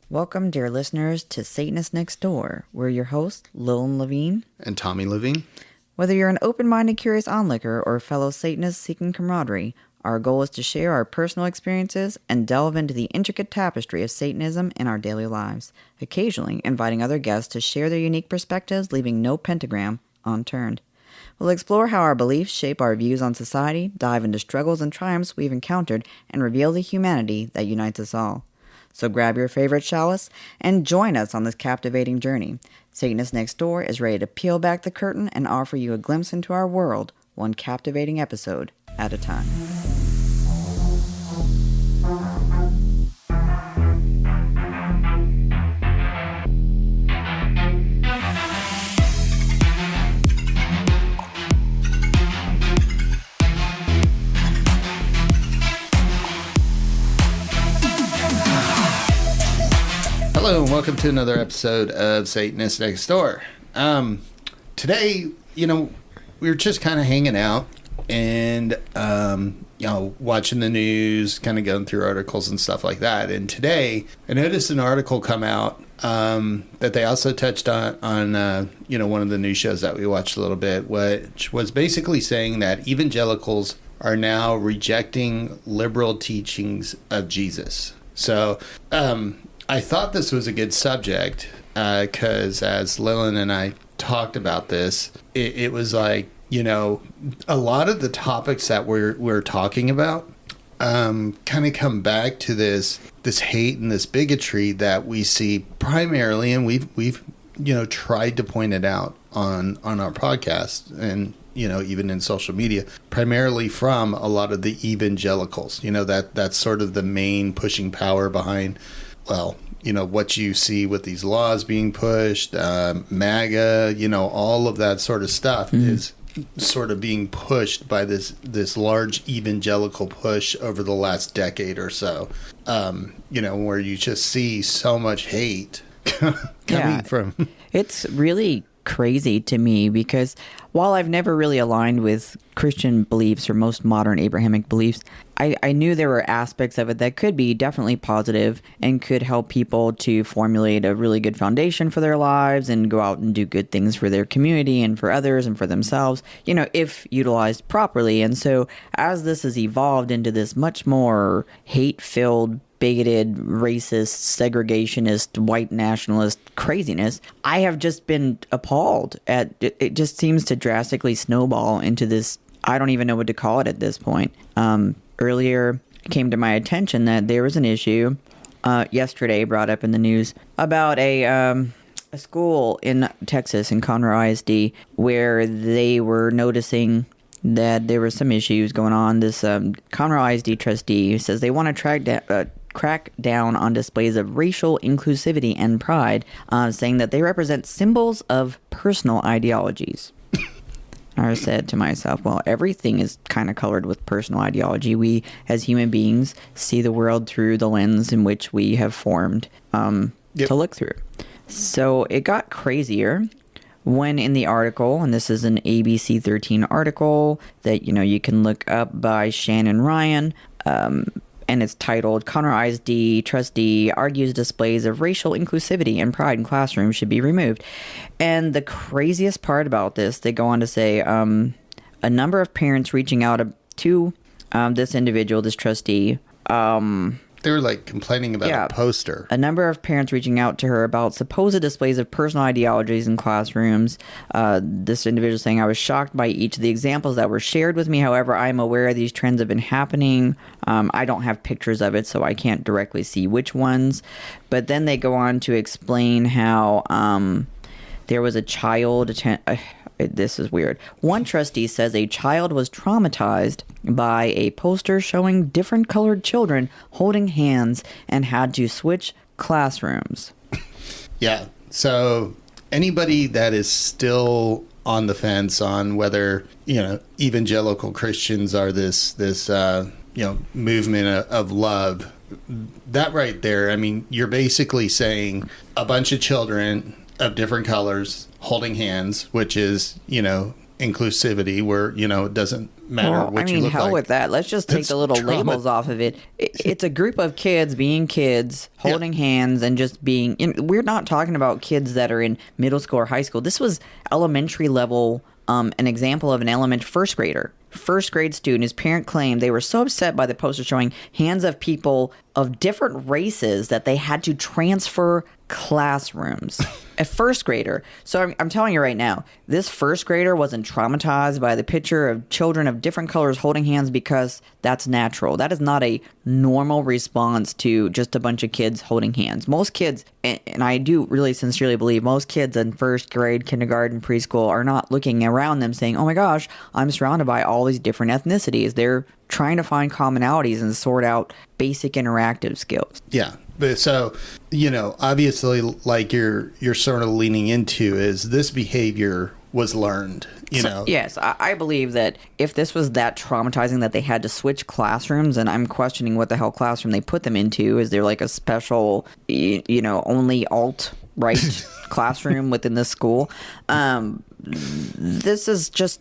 Welcome, dear listeners, to Satanist Nextdoor. We're your hosts, Lillian Levine. And Tommy Levine. Whether you're an open-minded, curious onlooker or a fellow Satanist seeking camaraderie, our goal is to share our personal experiences and delve into the intricate tapestry of Satanism in our daily lives, occasionally inviting other guests to share their unique perspectives, leaving no pentagram unturned. We'll explore how our beliefs shape our views on society, dive into struggles and triumphs we've encountered, and reveal the humanity that unites us all. So grab your favorite chalice and join us on this captivating journey. Satanist Nextdoor is ready to peel back the curtain and offer you a glimpse into our world, one captivating episode at a time. Hello and welcome to another episode of Satanist Nextdoor. Today, we were just kind of hanging out and, watching the news, kind of going through articles and stuff like that. And today, I noticed an article come out that they also touched on one of the news shows that we watched a little bit, which was basically saying that evangelicals are now rejecting liberal teachings of Jesus. So, I thought this was a good subject because as Lillian and I talked about this, it was like, a lot of the topics that we're talking about kind of come back to this hate and this bigotry that we see primarily, and we've tried to point it out on our podcast and even in social media, primarily from a lot of the evangelicals. That's sort of the main pushing power behind, what you see with these laws being pushed, MAGA, all of that sort of stuff is sort of being pushed by this large evangelical push over the last decade or so, where you just see so much hate coming from. It's really crazy to me because while I've never really aligned with Christian beliefs or most modern Abrahamic beliefs, I knew there were aspects of it that could be definitely positive and could help people to formulate a really good foundation for their lives and go out and do good things for their community and for others and for themselves, if utilized properly. And so as this has evolved into this much more hate-filled, bigoted, racist, segregationist, white nationalist craziness, I have just been appalled at it. It just seems to drastically snowball into this, I don't even know what to call it at this point. Earlier, it came to my attention that there was an issue yesterday brought up in the news about a school in Texas, in Conroe ISD, where they were noticing that there were some issues going on. This Conroe ISD trustee says they want to crack down on displays of racial inclusivity and pride, saying that they represent symbols of personal ideologies. I said to myself, well, everything is kind of colored with personal ideology. We, as human beings, see the world through the lens in which we have formed to look through. So it got crazier when in the article, and this is an ABC 13 article that, you can look up by Shannon Ryan, and it's titled, Conroe ISD Trustee Argues Displays of Racial Inclusivity and Pride in Classrooms Should Be Removed. And the craziest part about this, they go on to say, a number of parents reaching out to this individual, this trustee, they were complaining about a poster. A number of parents reaching out to her about supposed displays of personal ideologies in classrooms. This individual saying, I was shocked by each of the examples that were shared with me. However, I'm aware these trends have been happening. I don't have pictures of it, so I can't directly see which ones. But then they go on to explain how there was a child this is weird. One trustee says a child was traumatized by a poster showing different colored children holding hands and had to switch classrooms. Yeah. So anybody that is still on the fence on whether, evangelical Christians are this movement of love, that right there, you're basically saying a bunch of children of different colors holding hands, which is, inclusivity, where, it doesn't matter Well, what I mean, you look hell like. with that. Let's just take It's the little trauma. labels off of it. It's a group of kids being kids, holding hands, and just being. We're not talking about kids that are in middle school or high school. This was elementary level. An example of an first grader. First grade student, his parent claimed they were so upset by the poster showing hands of people of different races that they had to transfer classrooms. A first grader. So I'm telling you right now, this first grader wasn't traumatized by the picture of children of different colors holding hands because that's natural. That is not a normal response to just a bunch of kids holding hands. Most kids, and I do really sincerely believe most kids in first grade, kindergarten, preschool are not looking around them saying, oh my gosh, I'm surrounded by all these different ethnicities. They're trying to find commonalities and sort out basic interactive skills. Yeah. But so, obviously, like you're sort of leaning into is this behavior was learned, Yes, I believe that if this was that traumatizing that they had to switch classrooms, and I'm questioning what the hell classroom they put them into. Is there like a special, only alt-right classroom within the school? This is just...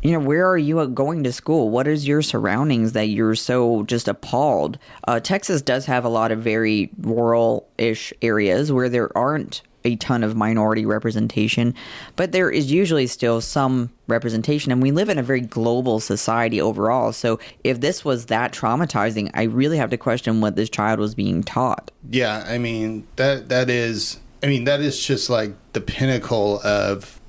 where are you going to school? What is your surroundings that you're so just appalled? Texas does have a lot of very rural-ish areas where there aren't a ton of minority representation, but there is usually still some representation, and we live in a very global society overall. So if this was that traumatizing, I really have to question what this child was being taught. Yeah, I mean, that is just like the pinnacle of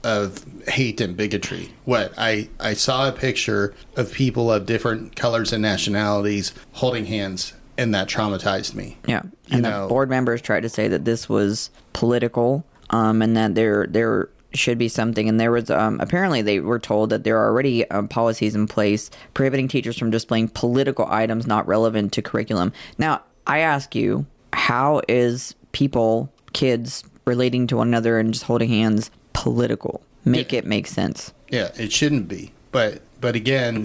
hate and bigotry. What I saw a picture of people of different colors and nationalities holding hands, and that traumatized me. Yeah, and the board members tried to say that this was political, and that there should be something. And there was apparently they were told that there are already policies in place prohibiting teachers from displaying political items not relevant to curriculum. Now, I ask you, how is kids relating to one another and just holding hands political? It make sense. Yeah, it shouldn't be. But again,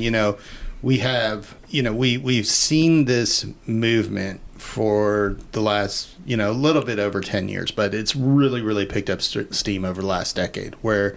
we have, we've seen this movement for the last, a little bit over 10 years, but it's really, really picked up steam over the last decade where,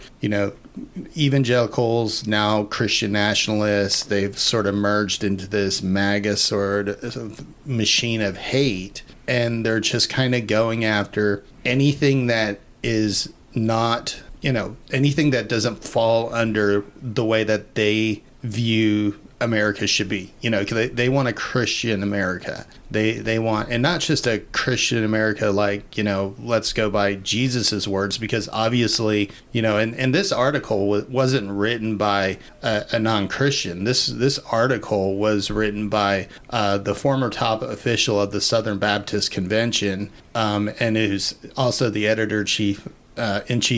evangelicals, now Christian nationalists, they've sort of merged into this MAGA sort of machine of hate, and they're just kind of going after anything that is not, anything that doesn't fall under the way that they view America should be. They want a Christian America. They want, and not just a Christian America like, let's go by Jesus's words, because obviously, and this article wasn't written by a non-Christian. This article was written by the former top official of the Southern Baptist Convention, and who's also the editor-in-chief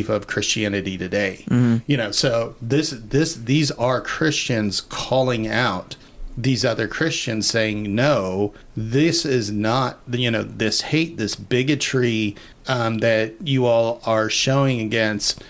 of Christianity Today. Mm-hmm. So these are Christians calling out these other Christians, saying, no, this is not, this hate, this bigotry that you all are showing against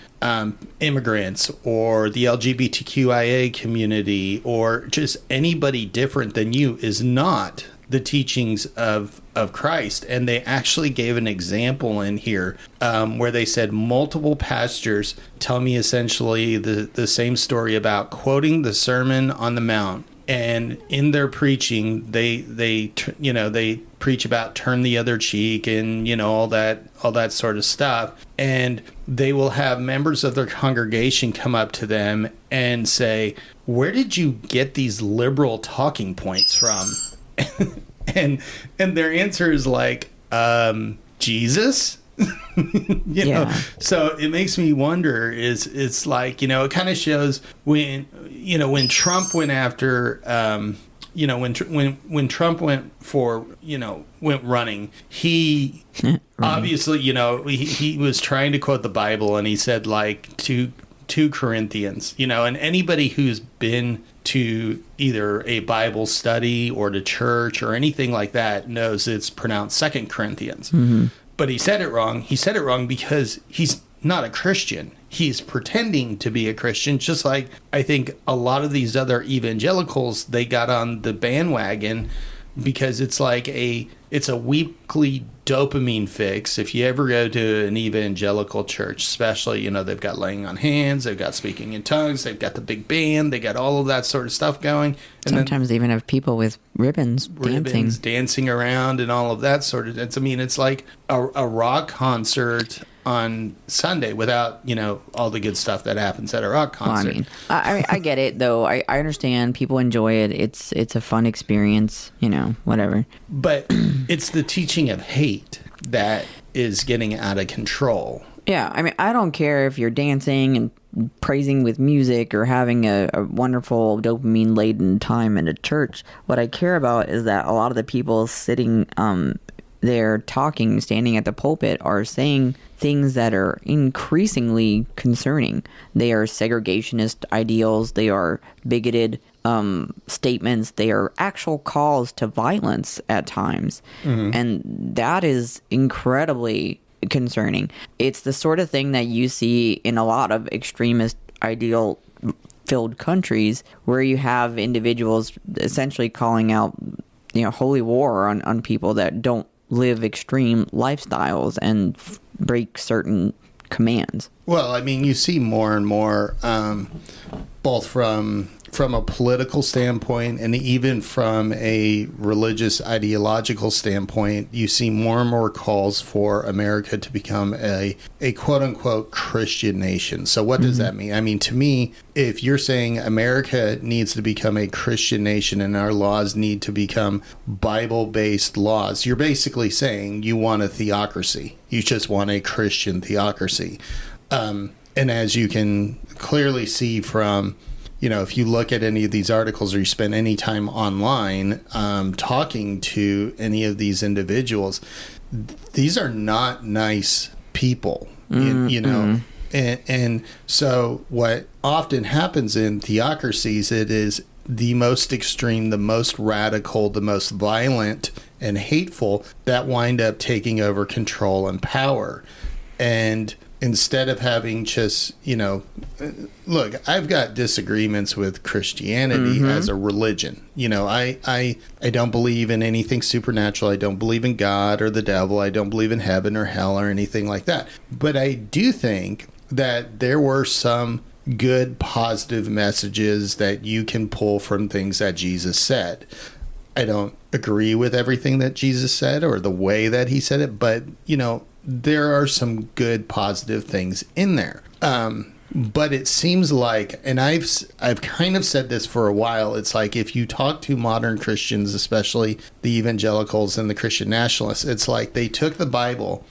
immigrants or the LGBTQIA community or just anybody different than you is not the teachings of Christ. And they actually gave an example in here where they said multiple pastors tell me essentially the same story about quoting the Sermon on the Mount, and in their preaching they preach about turn the other cheek and all that sort of stuff, and they will have members of their congregation come up to them and say, where did you get these liberal talking points from? and their answer is like, Jesus. So it makes me wonder, it's like, it kind of shows when Trump went after when Trump went running, he obviously he was trying to quote the Bible, and he said like 2 Corinthians, and anybody who's been to either a Bible study or to church or anything like that knows it's pronounced 2 Corinthians. Mm-hmm. But he said it wrong. He said it wrong because he's not a Christian. He's pretending to be a Christian, just like I think a lot of these other evangelicals, they got on the bandwagon because it's like it's a weekly dopamine fix. If you ever go to an evangelical church, especially, you know, they've got laying on hands, they've got speaking in tongues, they've got the big band, they got all of that sort of stuff going. And sometimes they even have people with ribbons dancing around and all of that sort of. It's like a rock concert on Sunday without, you know, all the good stuff that happens at a rock concert. Well, I mean, I get it though. I understand people enjoy it. It's a fun experience, you know, whatever. But it's the teaching of hate that is getting out of control. Yeah, I mean, I don't care if you're dancing and praising with music or having a wonderful dopamine-laden time in a church. What I care about is that a lot of the people sitting there talking, standing at the pulpit, are saying things that are increasingly concerning. They are segregationist ideals. They are bigoted statements. They are actual calls to violence at times. And that is incredibly concerning. It's the sort of thing that you see in a lot of extremist ideal filled countries where you have individuals essentially calling out, you know, holy war on people that don't live extreme lifestyles and break certain commands. Well, I mean, you see more and more, both from a political standpoint and even from a religious ideological standpoint, you see more and more calls for America to become a quote-unquote Christian nation. So what does that mean? I mean, to me, if you're saying America needs to become a Christian nation and our laws need to become Bible-based laws, you're basically saying you want a theocracy. You just want a Christian theocracy. And as you can clearly see from, you know, if you look at any of these articles or you spend any time online talking to any of these individuals, these are not nice people, you know. And so what often happens in theocracies, it is the most extreme, the most radical, the most violent and hateful that wind up taking over control and power. And instead of having just, you know, look, I've got disagreements with Christianity as a religion. You know, I don't believe in anything supernatural. I don't believe in God or the devil. I don't believe in heaven or hell or anything like that. But I do think that there were some good, positive messages that you can pull from things that Jesus said. I don't agree with everything that Jesus said or the way that he said it, but, you know, there are some good positive things in there. But it seems like, and I've kind of said this for a while, it's like if you talk to modern Christians, especially the evangelicals and the Christian nationalists, it's like they took the Bible,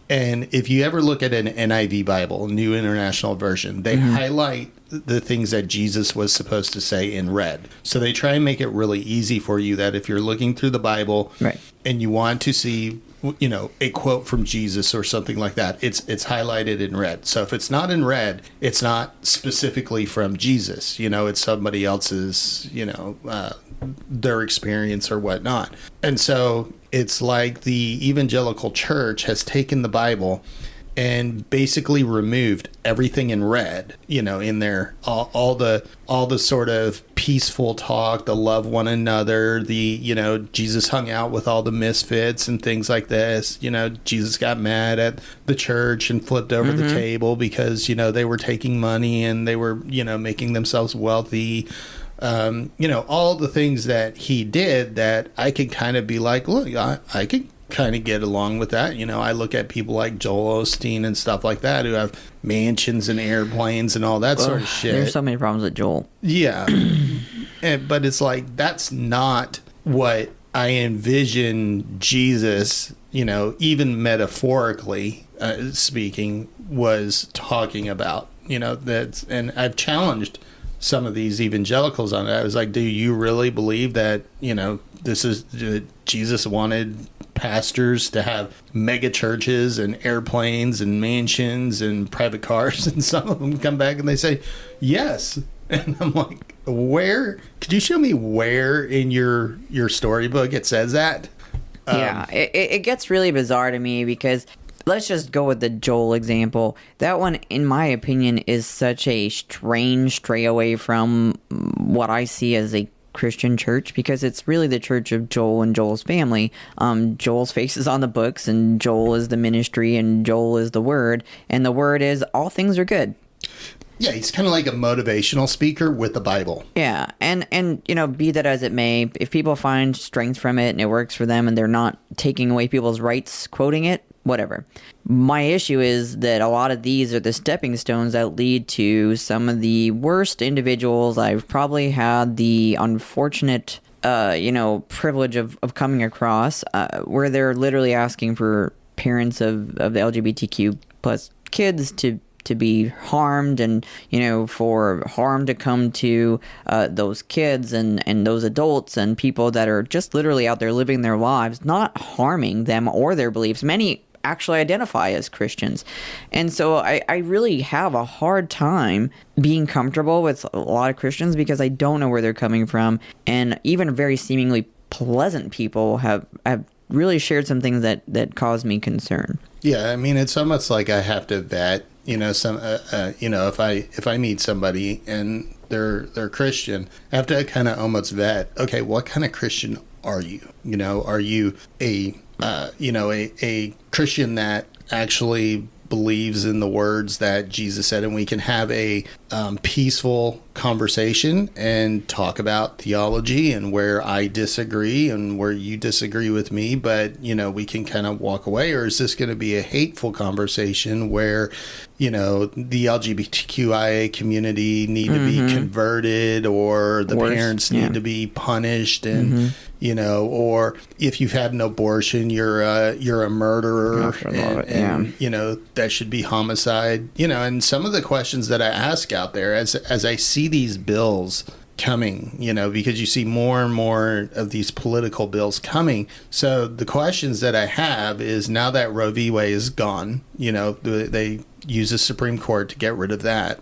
and if you ever look at an NIV Bible, New International Version, they highlight the things that Jesus was supposed to say in red. So they try and make it really easy for you that if you're looking through the Bible and you want to see, you know, a quote from Jesus or something like that, it's highlighted in red. So if it's not in red, it's not specifically from Jesus. You know, it's somebody else's, you know, their experience or whatnot. And so it's like the evangelical church has taken the Bible and basically removed everything in red, you know, in there, all the sort of peaceful talk, the love one another, the, you know, Jesus hung out with all the misfits and things like this. You know, Jesus got mad at the church and flipped over the table because, you know, they were taking money and they were, you know, making themselves wealthy. You know, all the things that he did that I could kind of be like, look, I could kind of get along with that. You know, I look at people like Joel Osteen and stuff like that who have mansions and airplanes and all that sort of shit. There's so many problems with Joel. Yeah. But it's like, that's not what I envision Jesus, you know, even metaphorically speaking, was talking about. You know, and I've challenged some of these evangelicals on it. I was like, do you really believe that, you know, this is Jesus wanted pastors to have mega churches and airplanes and mansions and private cars? And some of them come back and they say yes, and I'm like, where could you show me where in your storybook it says that? Yeah, it gets really bizarre to me because let's just go with the Joel example. That one, in my opinion, is such a strange stray away from what I see as a Christian church, because it's really the church of Joel and Joel's family. Joel's face is on the books, and Joel is the ministry, and Joel is the word, and the word is all things are good. Yeah, he's kind of like a motivational speaker with the Bible. Yeah, and be that as it may, if people find strength from it and it works for them and they're not taking away people's rights quoting it, whatever. My issue is that a lot of these are the stepping stones that lead to some of the worst individuals I've probably had the unfortunate privilege of coming across, where they're literally asking for parents of the LGBTQ plus kids to be harmed, and for harm to come to those kids and those adults and people that are just literally out there living their lives, not harming them or their beliefs. Many actually identify as Christians, and so I really have a hard time being comfortable with a lot of Christians because I don't know where they're coming from, and even very seemingly pleasant people have really shared some things that cause me concern. Yeah, I mean, it's almost like I have to vet. If I meet somebody and they're Christian, I have to kind of almost vet. Okay, what kind of Christian are you? Are you a Christian that actually believes in the words that Jesus said, and we can have a peaceful conversation and talk about theology and where I disagree and where you disagree with me, but we can kind of walk away? Or is this going to be a hateful conversation where the LGBTQIA community need to be converted, or the parents need to be punished, and or if you've had an abortion, you're a murderer, and that should be homicide. And some of the questions that I ask out there as I see these bills coming, because you see more and more of these political bills coming. So the questions that I have is, now that Roe v. Wade is gone, they use the Supreme Court to get rid of that.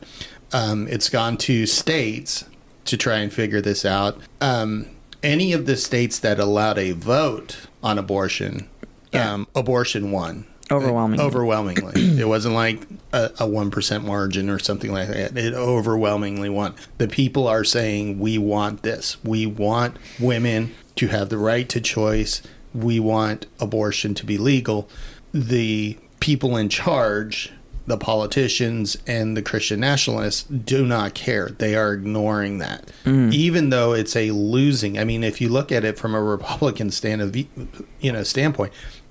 It's gone to states to try and figure this out. Any of the states that allowed a vote on abortion, abortion won. Overwhelmingly. It wasn't like a 1% margin or something like that. It overwhelmingly won. The people are saying, we want this. We want women to have the right to choice. We want abortion to be legal. The people in charge, the politicians and the Christian nationalists, do not care. They are ignoring that. Even though it's a losing. I mean, if you look at it from a Republican standpoint,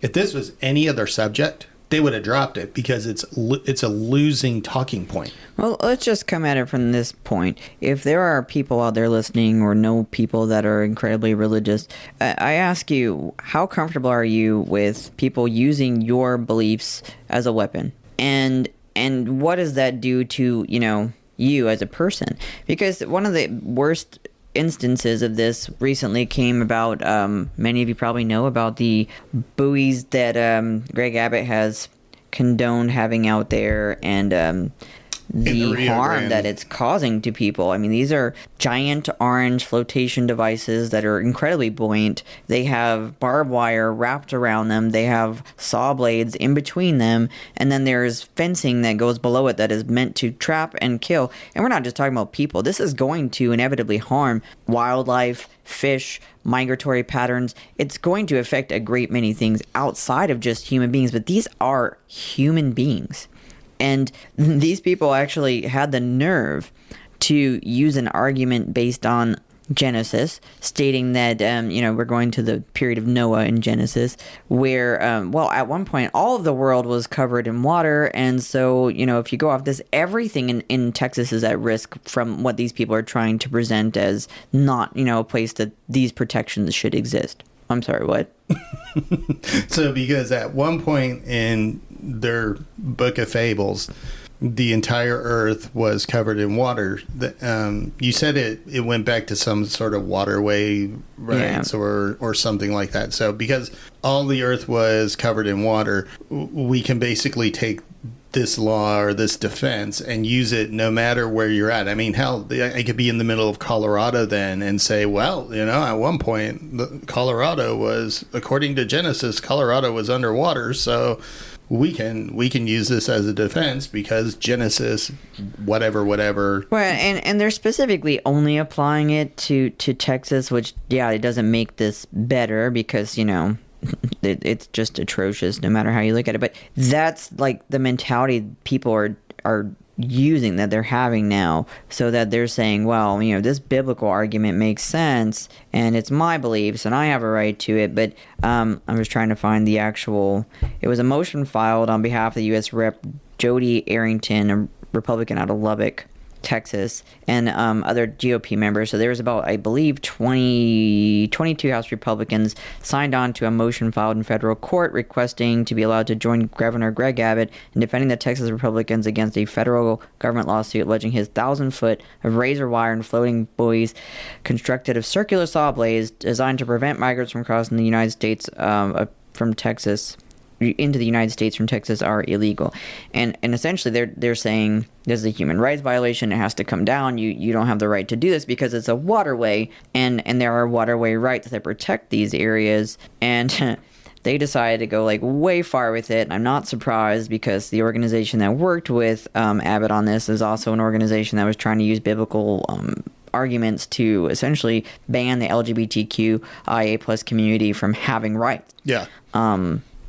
if this was any other subject, they would have dropped it, because it's a losing talking point. Well, let's just come at it from this point. If there are people out there listening, or know people that are incredibly religious, I ask you, how comfortable are you with people using your beliefs as a weapon? And what does that do to, you as a person? Because one of the worst instances of this recently came about, many of you probably know about the buoys that Greg Abbott has condoned having out there, and the harm that it's causing to people. I mean, these are giant orange flotation devices that are incredibly buoyant. They have barbed wire wrapped around them. They have saw blades in between them. And then there's fencing that goes below it that is meant to trap and kill. And we're not just talking about people. This is going to inevitably harm wildlife, fish, migratory patterns. It's going to affect a great many things outside of just human beings. But these are human beings. And these people actually had the nerve to use an argument based on Genesis, stating that, we're going to the period of Noah in Genesis, where, at one point, all of the world was covered in water. And so, if you go off this, everything in Texas is at risk from what these people are trying to present as not, a place that these protections should exist. I'm sorry, what? So, because at one point in their book of fables, the entire earth was covered in water. You said it went back to some sort of waterway rights, or something like that. So because all the earth was covered in water, we can basically take this law or this defense and use it no matter where you're at. I mean, hell, I could be in the middle of Colorado then and say, well, at one point, Colorado was, according to Genesis, Colorado was underwater. So, we can use this as a defense because Genesis, whatever. Well, and they're specifically only applying it to Texas, which, yeah, it doesn't make this better because, it's just atrocious no matter how you look at it. But that's like the mentality people are using, that they're having now, so that they're saying, well, this biblical argument makes sense and it's my beliefs and I have a right to it. But I was trying to find the actual, it was a motion filed on behalf of the U.S. Rep. Jody Arrington, a Republican out of Lubbock, Texas, and other GOP members. So there was about, I believe, 22 House Republicans signed on to a motion filed in federal court requesting to be allowed to join Governor Greg Abbott in defending the Texas Republicans against a federal government lawsuit alleging his 1,000-foot of razor wire and floating buoys constructed of circular saw blades designed to prevent migrants from crossing the United States from Texas into the United States from Texas are illegal. And essentially they're saying this is a human rights violation, it has to come down, you don't have the right to do this because it's a waterway, and there are waterway rights that protect these areas. And they decided to go like way far with it. And I'm not surprised, because the organization that worked with Abbott on this is also an organization that was trying to use biblical arguments to essentially ban the LGBTQIA plus community from having rights. Yeah.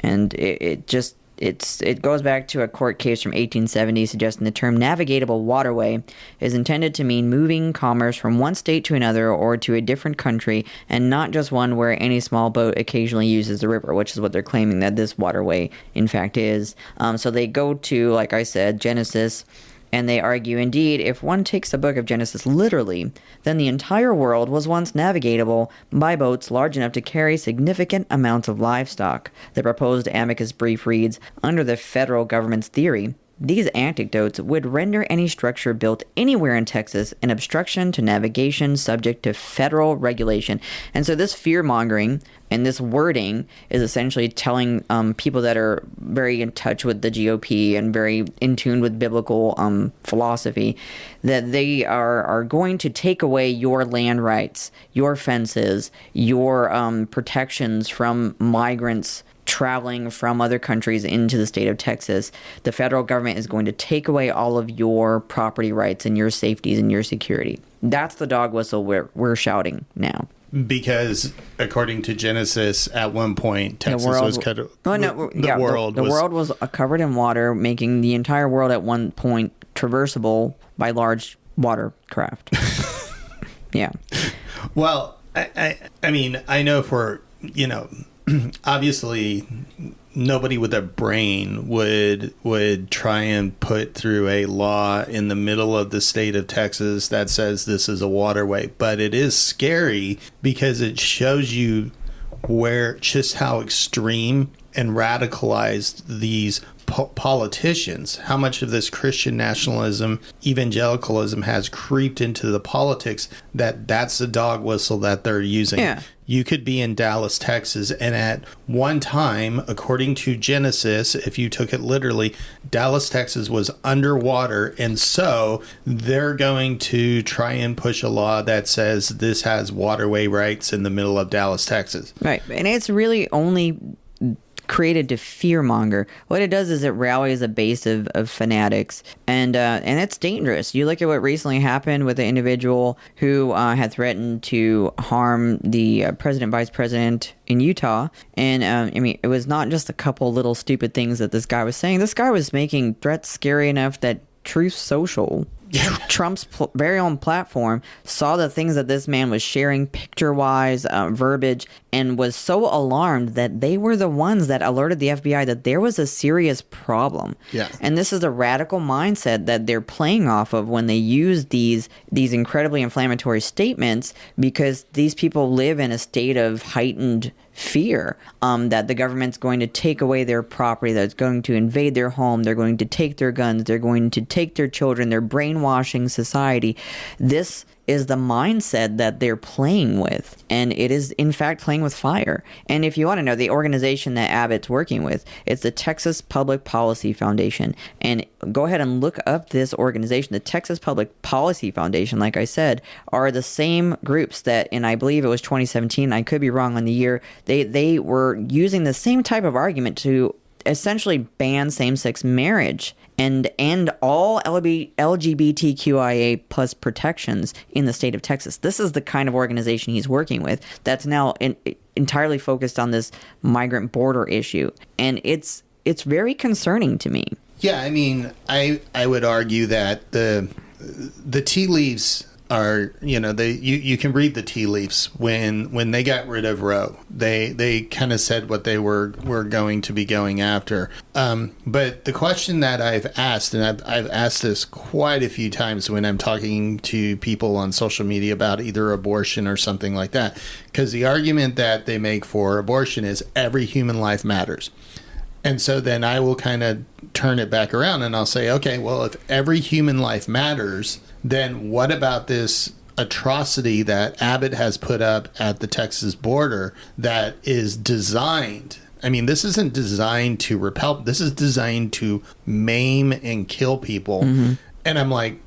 And it goes back to a court case from 1870 suggesting the term navigatable waterway is intended to mean moving commerce from one state to another or to a different country, and not just one where any small boat occasionally uses the river, which is what they're claiming that this waterway in fact is. So they go to, like I said, Genesis, and they argue, indeed, if one takes the book of Genesis literally, then the entire world was once navigatable by boats large enough to carry significant amounts of livestock. The proposed amicus brief reads, under the federal government's theory, these anecdotes would render any structure built anywhere in Texas an obstruction to navigation subject to federal regulation. And so this fear-mongering and this wording is essentially telling people that are very in touch with the GOP and very in tune with biblical philosophy that they are going to take away your land rights, your fences, your protections from migrants traveling from other countries into the state of Texas. The federal government is going to take away all of your property rights and your safeties and your security. That's the dog whistle we're shouting now. Because according to Genesis, at one point Texas was cut. The world was covered in water, making the entire world at one point traversable by large watercraft. Yeah. Well, I mean, I know for obviously nobody with a brain would try and put through a law in the middle of the state of Texas that says this is a waterway. But it is scary because it shows you just how extreme and radicalized these politicians, how much of this Christian nationalism, evangelicalism has creeped into the politics, that's the dog whistle that they're using. Yeah. You could be in Dallas, Texas, and at one time, according to Genesis, if you took it literally, Dallas, Texas was underwater, and so they're going to try and push a law that says this has waterway rights in the middle of Dallas, Texas. Right, and it's really only created to fearmonger. What it does is it rallies a base of fanatics, and it's dangerous. You look at what recently happened with the individual who had threatened to harm the president, vice president in Utah, and I mean, it was not just a couple little stupid things that this guy was saying. This guy was making threats scary enough that Truth Social, Trump's very own platform, saw the things that this man was sharing picture-wise, verbiage, and was so alarmed that they were the ones that alerted the FBI that there was a serious problem. Yeah. And this is a radical mindset that they're playing off of when they use these incredibly inflammatory statements, because these people live in a state of heightened fear that the government's going to take away their property, that it's going to invade their home, they're going to take their guns, they're going to take their children, they're brainwashing society. This is the mindset that they're playing with, and it is in fact playing with fire. And if you want to know the organization that Abbott's working with, it's the Texas Public Policy Foundation. And go ahead and look up this organization. The Texas Public Policy Foundation, like I said, are the same groups that, and I believe it was 2017, I could be wrong on the year, they were using the same type of argument to essentially ban same-sex marriage and end all LGBTQIA plus protections in the state of Texas. This is the kind of organization he's working with that's now entirely focused on this migrant border issue. And it's very concerning to me. Yeah, I mean, I would argue that the tea leaves are, you can read the tea leaves. When they got rid of Roe, they kind of said what they were going to be going after. But the question that I've asked, and I've asked this quite a few times when I'm talking to people on social media about either abortion or something like that, because the argument that they make for abortion is every human life matters. And so then I will kind of turn it back around and I'll say, okay, well, if every human life matters, then what about this atrocity that Abbott has put up at the Texas border that is designed? I mean, this isn't designed to repel. This is designed to maim and kill people. Mm-hmm. And I'm like,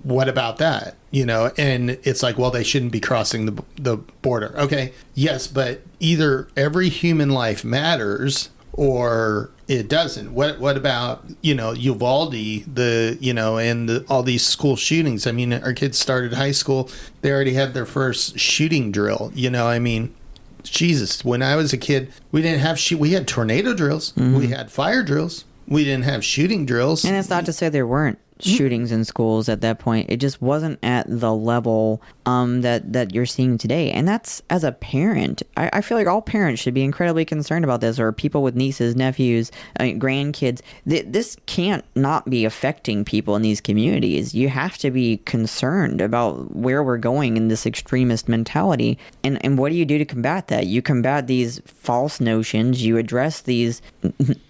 what about that? And it's like, well, they shouldn't be crossing the border. Okay, yes, but either every human life matters or it doesn't. What about, Uvalde, and all these school shootings? I mean, our kids started high school. They already had their first shooting drill. I mean, Jesus, when I was a kid, we didn't have we had tornado drills. Mm-hmm. We had fire drills. We didn't have shooting drills. And it's not to say there weren't shootings in schools at that point. It just wasn't at the level that you're seeing today. And that's, as a parent, I feel like all parents should be incredibly concerned about this, or people with nieces, nephews, grandkids. This can't not be affecting people in these communities. You have to be concerned about where we're going in this extremist mentality. And what do you do to combat that? You combat these false notions. You address these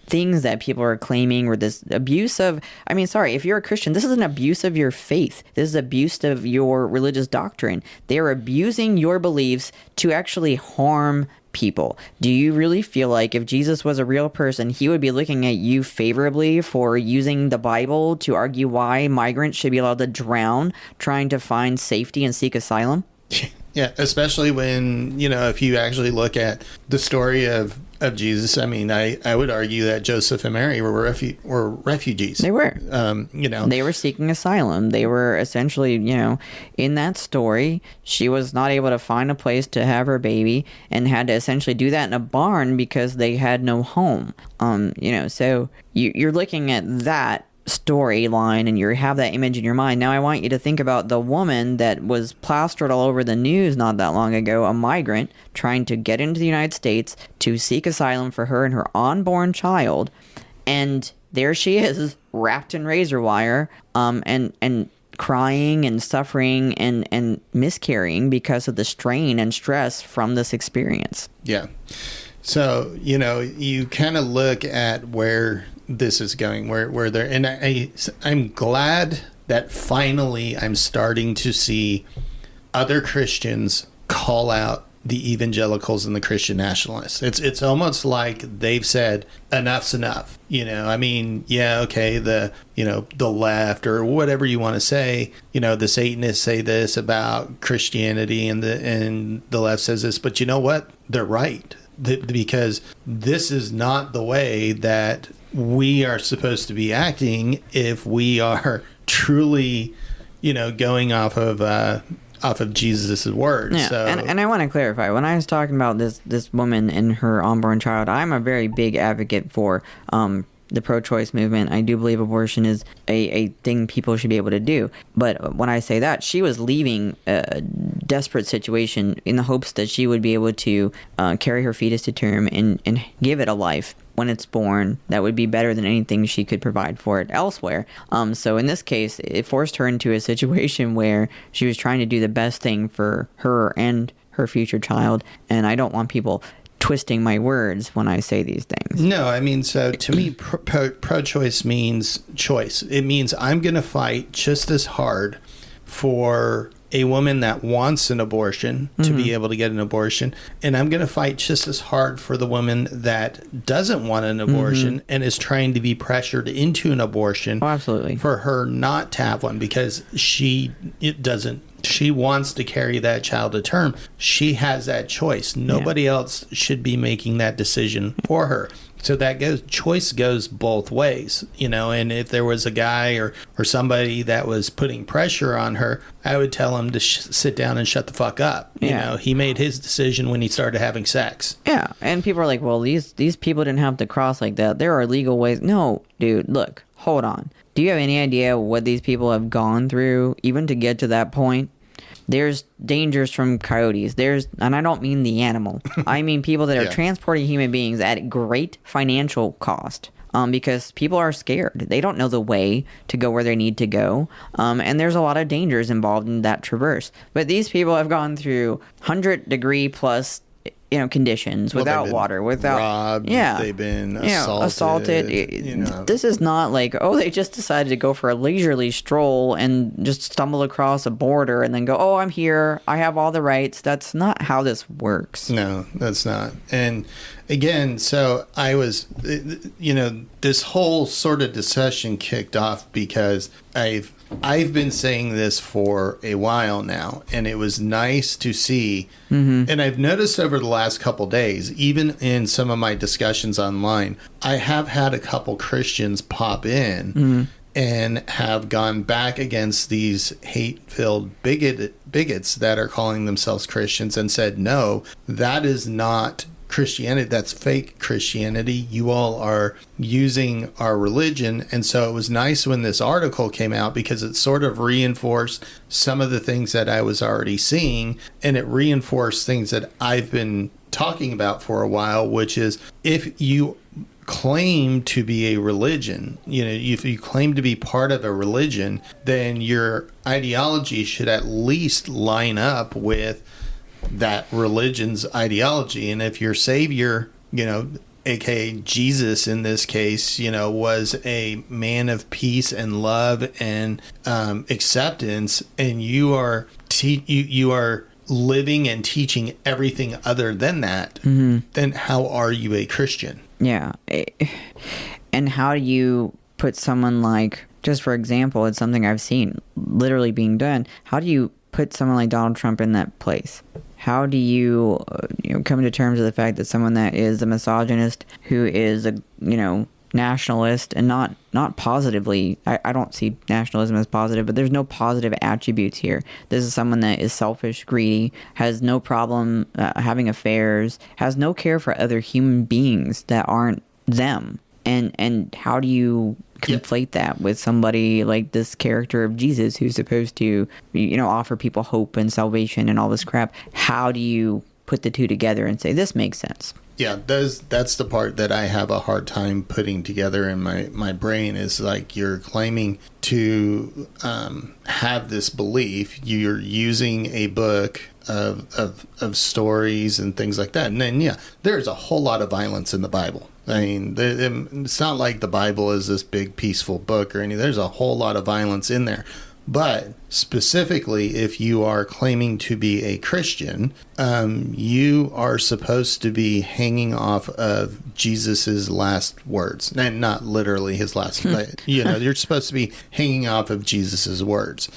things that people are claiming, or this abuse of, if you're a Christian, this is an abuse of your faith. This is abuse of your religious doctrine. They're abusing your beliefs to actually harm people. Do you really feel like if Jesus was a real person, he would be looking at you favorably for using the Bible to argue why migrants should be allowed to drown trying to find safety and seek asylum? Yeah, especially when, if you actually look at the story of Jesus, I would argue that Joseph and Mary were refugees. They were. They were seeking asylum. They were essentially, in that story, she was not able to find a place to have her baby and had to essentially do that in a barn because they had no home. So you're looking at that storyline and you have that image in your mind. Now I want you to think about the woman that was plastered all over the news not that long ago, a migrant trying to get into the United States to seek asylum for her and her unborn child, and there she is wrapped in razor wire and crying and suffering and miscarrying because of the strain and stress from this experience. Yeah. So, you kind of look at where this is going, where they're, and I'm glad that finally I'm starting to see other Christians call out the evangelicals and the Christian nationalists. It's almost like they've said enough's enough. The left or whatever you want to say, the Satanists say this about Christianity and the left says this, but you know what? They're right. Because this is not the way that we are supposed to be acting if we are truly, going off of Jesus' words. Yeah, so, and I want to clarify, when I was talking about this woman and her unborn child, I'm a very big advocate for the pro-choice movement. I do believe abortion is a thing people should be able to do. But when I say that, she was leaving a desperate situation in the hopes that she would be able to carry her fetus to term and give it a life when it's born that would be better than anything she could provide for it elsewhere. So in this case, it forced her into a situation where she was trying to do the best thing for her and her future child. And I don't want people twisting my words when I say these things. No, so to me, pro-choice means choice. It means I'm going to fight just as hard for a woman that wants an abortion to be able to get an abortion, and I'm going to fight just as hard for the woman that doesn't want an abortion and is trying to be pressured into an abortion. Oh, absolutely. For her not to have one because she wants to carry that child to term. She has that choice. Nobody else should be making that decision for her. So that choice goes both ways, and if there was a guy or somebody that was putting pressure on her, I would tell him to sit down and shut the fuck up. He made his decision when he started having sex. Yeah, and people are like, well, these people didn't have to cross like that. There are legal ways. No, dude, look, hold on. Do you have any idea what these people have gone through even to get to that point? There's dangers from coyotes. And I don't mean the animal. I mean people that are transporting human beings at great financial cost. Because people are scared. They don't know the way to go where they need to go. And there's a lot of dangers involved in that traverse. But these people have gone through 100-degree plus conditions, without water, without robbed, they've been assaulted. This is not like, they just decided to go for a leisurely stroll and just stumble across a border and then go, I'm here, I have all the rights. That's not how this works. No, that's not. And again, so I was, this whole sort of discussion kicked off because I've been saying this for a while now, and it was nice to see. And I've noticed over the last couple days, even in some of my discussions online, I have had a couple Christians pop in and have gone back against these hate-filled bigots that are calling themselves Christians and said, no, that is not Christianity. That's fake Christianity. You all are using our religion. And so it was nice when this article came out because it sort of reinforced some of the things that I was already seeing, and it reinforced things that I've been talking about for a while, which is if you claim to be a religion, if you claim to be part of a religion, then your ideology should at least line up with that religion's ideology. And if your savior, aka Jesus in this case, was a man of peace and love and acceptance, and you are you are living and teaching everything other than that, then how are you a Christian? Yeah. And how do you put someone like, just for example, it's something I've seen literally being done, how do you put someone like Donald Trump in that place? How do you, come to terms with the fact that someone that is a misogynist, who is a, nationalist, and not positively, I don't see nationalism as positive, but there's no positive attributes here. This is someone that is selfish, greedy, has no problem having affairs, has no care for other human beings that aren't them. And how do you conflate that with somebody like this character of Jesus who's supposed to, offer people hope and salvation and all this crap? How do you put the two together and say this makes sense? Yeah, that's the part that I have a hard time putting together in my brain, is like, you're claiming to have this belief, you're using a book of stories and things like that, and then there's a whole lot of violence in the Bible. I mean, it's not like the Bible is this big peaceful book or anything. There's a whole lot of violence in there. But specifically, if you are claiming to be a Christian, you are supposed to be hanging off of Jesus's last words, and not literally his last. But, you're supposed to be hanging off of Jesus's words,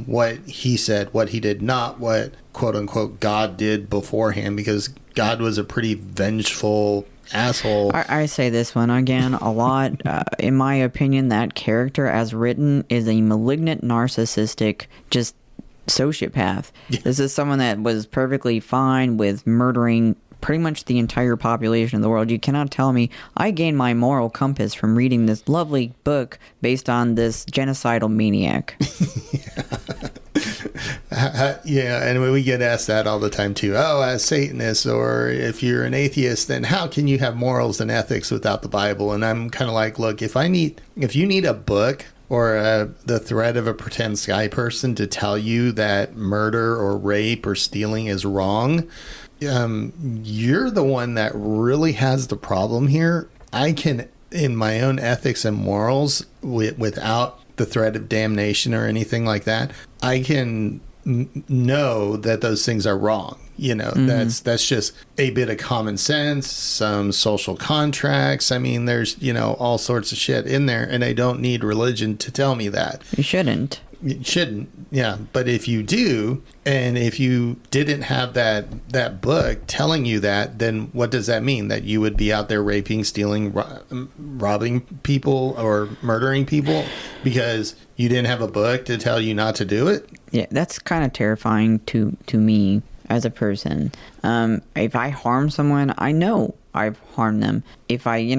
what he said, what he did, not what quote unquote God did beforehand, because God was a pretty vengeful asshole. I say this one again a lot. In my opinion, that character as written is a malignant, narcissistic, just sociopath. Yeah. This is someone that was perfectly fine with murdering pretty much the entire population of the world. You cannot tell me I gained my moral compass from reading this lovely book based on this genocidal maniac. And we get asked that all the time too. Oh, as Satanists, or if you're an atheist, then how can you have morals and ethics without the Bible? And I'm kind of like, look, if you need a book or the threat of a pretend sky person to tell you that murder or rape or stealing is wrong, you're the one that really has the problem here. I can, in my own ethics and morals, without the threat of damnation or anything like that, I can know that those things are wrong. That's just a bit of common sense, some social contracts. I mean, there's all sorts of shit in there, and I don't need religion to tell me that. You shouldn't. You shouldn't, yeah. But if you do, and if you didn't have that book telling you that, then what does that mean? That you would be out there raping, stealing, robbing people, or murdering people because you didn't have a book to tell you not to do it? Yeah, that's kind of terrifying to me as a person. If I harm someone, I know I've harmed them. If I,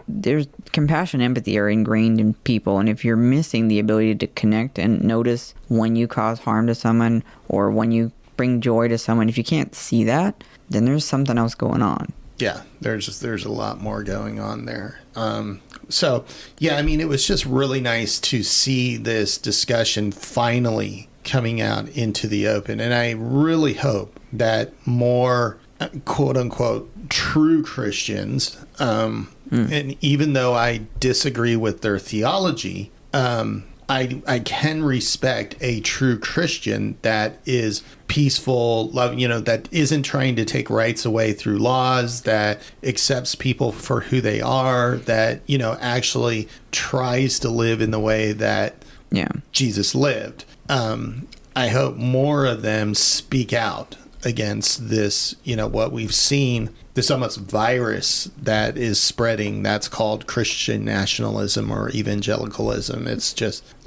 there's compassion, empathy are ingrained in people. And if you're missing the ability to connect and notice when you cause harm to someone or when you bring joy to someone, if you can't see that, then there's something else going on. Yeah, there's a lot more going on there. So, yeah, I mean, it was just really nice to see this discussion finally coming out into the open. And I really hope that more quote unquote true Christians, and even though I disagree with their theology, I can respect a true Christian that is peaceful, love, that isn't trying to take rights away through laws, that accepts people for who they are, that, actually tries to live in the way that Jesus lived. I hope more of them speak out against this, what we've seen, this almost virus that is spreading that's called Christian nationalism or evangelicalism. It's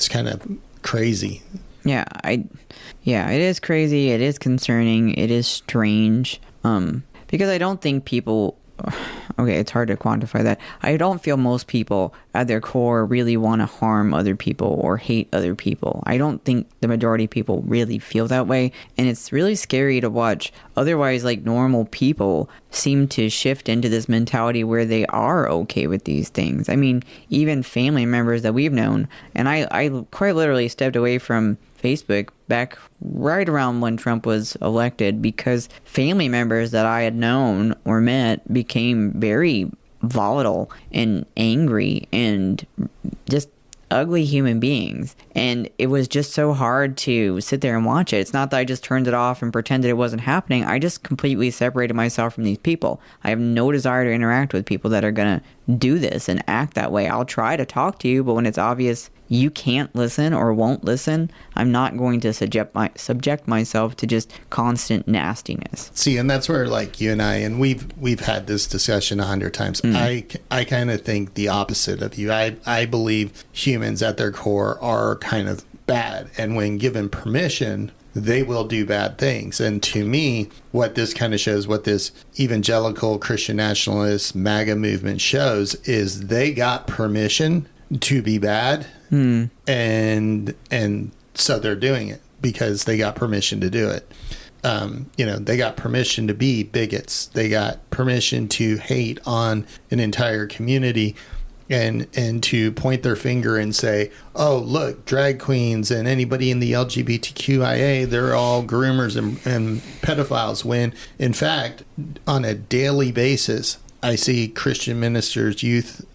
kind of crazy. Yeah, it is crazy. It is concerning. It is strange. Because I don't think people, okay, it's hard to quantify that. I don't feel most people at their core really want to harm other people or hate other people. I don't think the majority of people really feel that way. And it's really scary to watch. Otherwise, like, normal people seem to shift into this mentality where they are okay with these things. I mean, even family members that we've known, and I quite literally stepped away from Facebook back right around when Trump was elected because family members that I had known or met became very volatile and angry and just ugly human beings. And it was just so hard to sit there and watch it. It's not that I just turned it off and pretended it wasn't happening. I just completely separated myself from these people. I have no desire to interact with people that are going to do this and act that way. I'll try to talk to you, but when it's obvious you can't listen or won't listen, I'm not going to subject myself to just constant nastiness. See, and that's where, like, you and I, and we've had this discussion 100 times. I kind of think the opposite of you. I believe humans at their core are kind of bad, and when given permission, they will do bad things. And to me, what this kind of shows, what this evangelical Christian nationalist MAGA movement shows, is they got permission to be bad, and so they're doing it because they got permission to do it. They got permission to be bigots. They got permission to hate on an entire community and to point their finger and say, oh, look, drag queens and anybody in the LGBTQIA, they're all groomers and pedophiles, when in fact, on a daily basis, I see Christian ministers, youth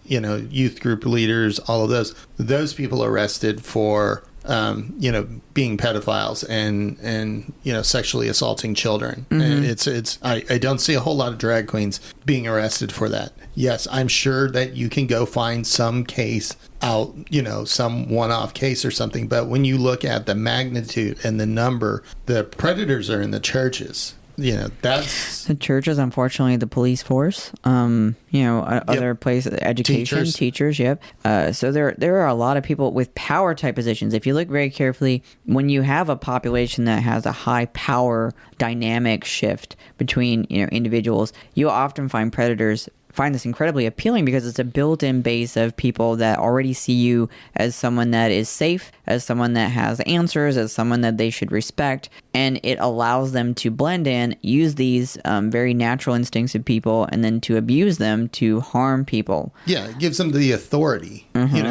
group leaders, all of those people arrested for, being pedophiles and sexually assaulting children. Mm-hmm. And I don't see a whole lot of drag queens being arrested for that. Yes, I'm sure that you can go find some case out, some one-off case or something. But when you look at the magnitude and the number, the predators are in the churches. That's the churches, unfortunately, the police force, other places, education, teachers, yep. So there are a lot of people with power type positions. If you look very carefully, when you have a population that has a high power dynamic shift between individuals, you'll often find predators find this incredibly appealing because it's a built-in base of people that already see you as someone that is safe, as someone that has answers, as someone that they should respect, and it allows them to blend in, use these very natural instincts of people, and then to abuse them to harm people. Yeah, it gives them the authority,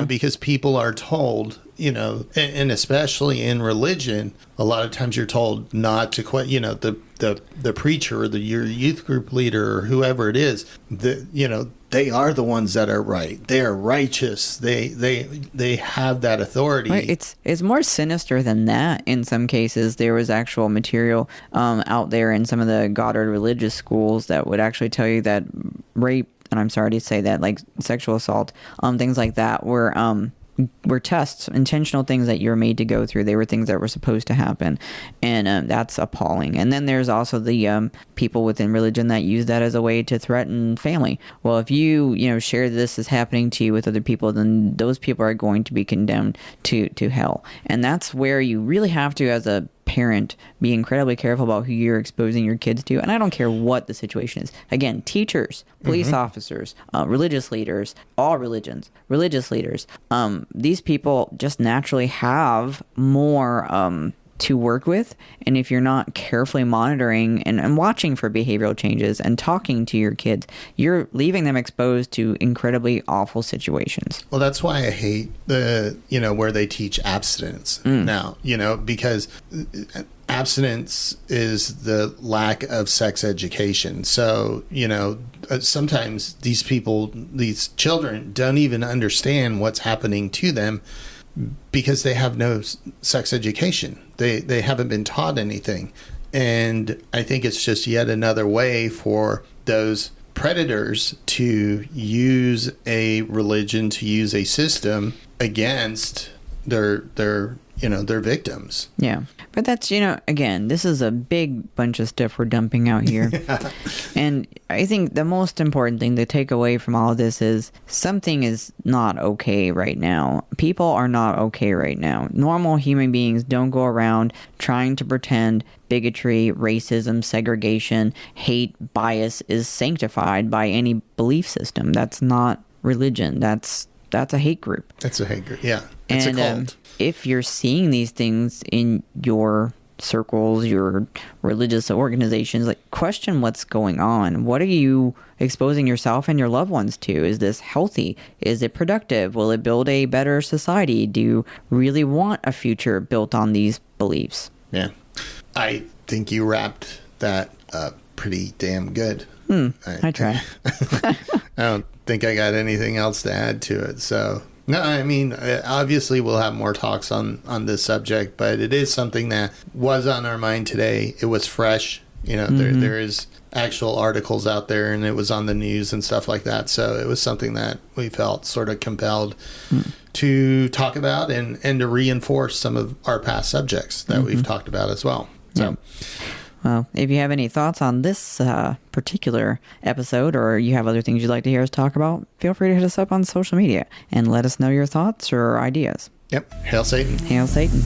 because people are told, and especially in religion, a lot of times you're told not to quit, the preacher or your youth group leader or whoever it is, they are the ones that are right. They are righteous. They have that authority. Right. It's more sinister than that. In some cases, there was actual material out there in some of the Goddard religious schools that would actually tell you that rape, and I'm sorry to say that, like sexual assault, things like that were were tests, intentional things that you're made to go through. They were things that were supposed to happen, and that's appalling. And then there's also the people within religion that use that as a way to threaten family. Well, if you share this is happening to you with other people, then those people are going to be condemned to hell. And that's where you really have to, as a parent, be incredibly careful about who you're exposing your kids to. And I don't care what the situation is. Again, teachers, police officers, religious leaders, all religions, religious leaders. These people just naturally have more to work with. And if you're not carefully monitoring and watching for behavioral changes and talking to your kids, you're leaving them exposed to incredibly awful situations. Well, that's why I hate where they teach abstinence now, because abstinence is the lack of sex education. So, sometimes these children don't even understand what's happening to them because they have no sex education. They haven't been taught anything. And I think it's just yet another way for those predators to use a religion, to use a system against their victims. Yeah. But that's, again, this is a big bunch of stuff we're dumping out here. And I think the most important thing to take away from all of this is something is not okay right now. People are not okay right now. Normal human beings don't go around trying to pretend bigotry, racism, segregation, hate, bias is sanctified by any belief system. That's not religion. That's a hate group. That's a hate group, yeah. It's a cult. If you're seeing these things in your circles, your religious organizations, question what's going on. What are you exposing yourself and your loved ones to? Is this healthy? Is it productive? Will it build a better society? Do you really want a future built on these beliefs? Yeah. I think you wrapped that up pretty damn good. I try. I don't think I got anything else to add to it. So, no, I mean, obviously we'll have more talks on this subject, but it is something that was on our mind today. It was fresh. There is actual articles out there, and it was on the news and stuff like that. So it was something that we felt sort of compelled to talk about and to reinforce some of our past subjects that we've talked about as well. So. Yeah. Well, if you have any thoughts on this particular episode, or you have other things you'd like to hear us talk about, feel free to hit us up on social media and let us know your thoughts or ideas. Yep. Hail Satan. Hail Satan.